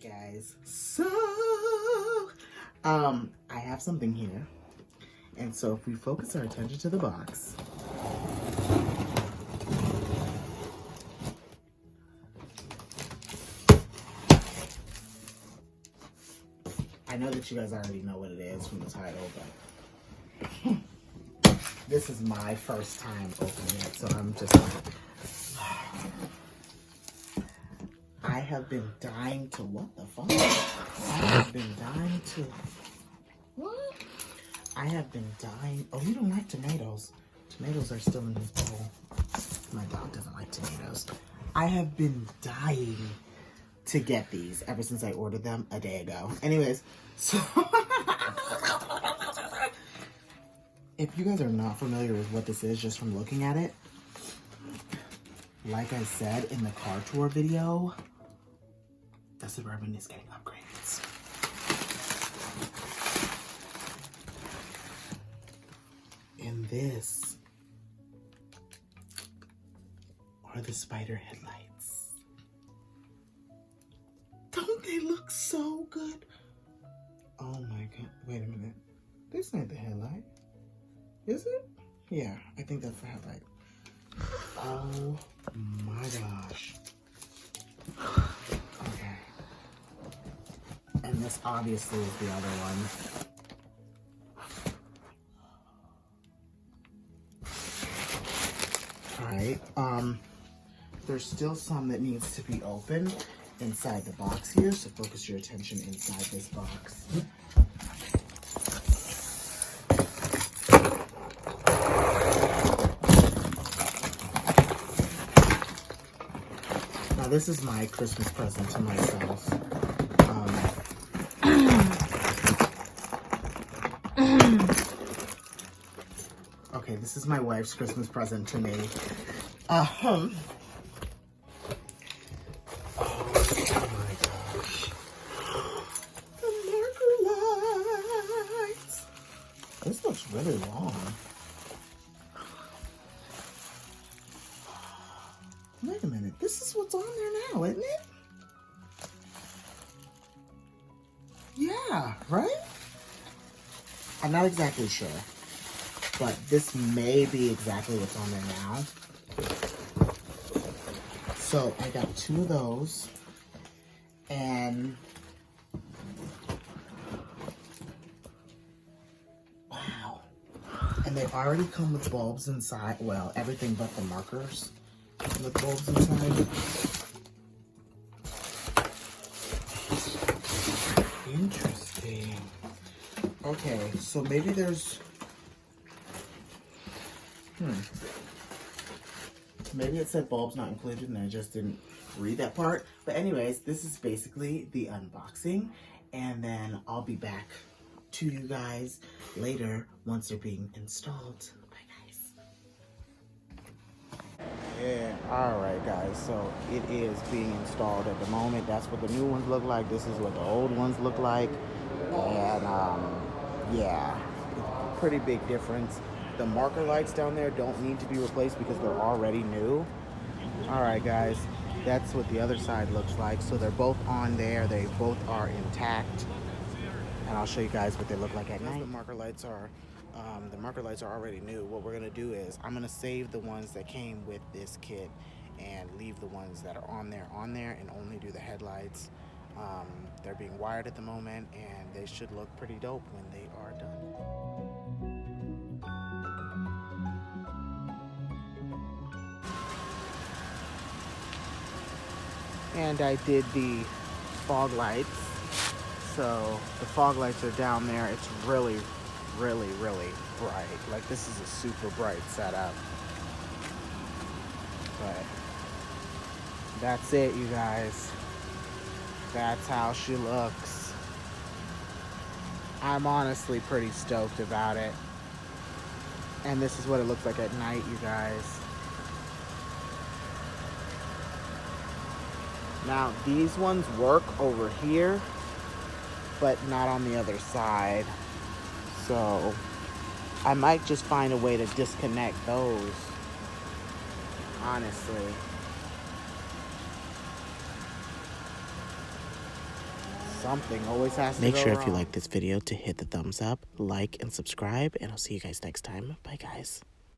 Guys, so I have something here, and so if we focus our attention to the box, I know that you guys already know what it is from the title, but this is my first time opening it, so I'm just like, I have been dying to, what the fuck? I have been dying to, what? I have been dying, oh, you don't like tomatoes. Tomatoes are still in his bowl. My dog doesn't like tomatoes. I have been dying to get these ever since I ordered them a day ago. Anyways, so, if you guys are not familiar with what this is just from looking at it, like I said in the car tour video, the Suburban is getting upgrades. And this are the spider headlights. Don't they look so good? Oh my god, wait a minute. This ain't the headlight. Is it? Yeah, I think that's the headlight. Oh my gosh. Okay. And this obviously is the other one. Alright, there's still some that needs to be opened inside the box here, so focus your attention inside this box. Now this is my Christmas present to myself. Okay, this is my wife's Christmas present to me. Oh my gosh. The marker lights. This looks really long. Wait a minute, this is what's on there now, isn't it? Yeah, right? I'm not exactly sure, but this may be exactly what's on there now. So I got 2 of those, and wow. And they already come with bulbs inside. Well, everything but the markers with bulbs inside. Interesting. Okay, so maybe there's, maybe it said bulbs not included and I just didn't read that part. But anyways, this is basically the unboxing, and then I'll be back to you guys later once they're being installed. Bye guys. Yeah, alright guys, so it is being installed at the moment. That's what the new ones look like. This is what the old ones look like. And yeah, pretty big difference. The marker lights down there don't need to be replaced because they're already new. Alright guys, that's what the other side looks like. So they're both on there, they both are intact. And I'll show you guys what they look like at night. The marker lights are already new. What we're gonna do is I'm gonna save the ones that came with this kit and leave the ones that are on there and only do the headlights. They're being wired at the moment and they should look pretty dope when they are done. And I did the fog lights. So the fog lights are down there. It's really, really, really bright. Like, this is a super bright setup. But that's it, you guys. That's how she looks. I'm honestly pretty stoked about it. And this is what it looks like at night, you guys. Now, these ones work over here, but not on the other side. So I might just find a way to disconnect those, honestly. Something always has to Make go sure if you wrong. like this video to hit the thumbs up, like, and subscribe, and I'll see you guys next time. Bye, guys.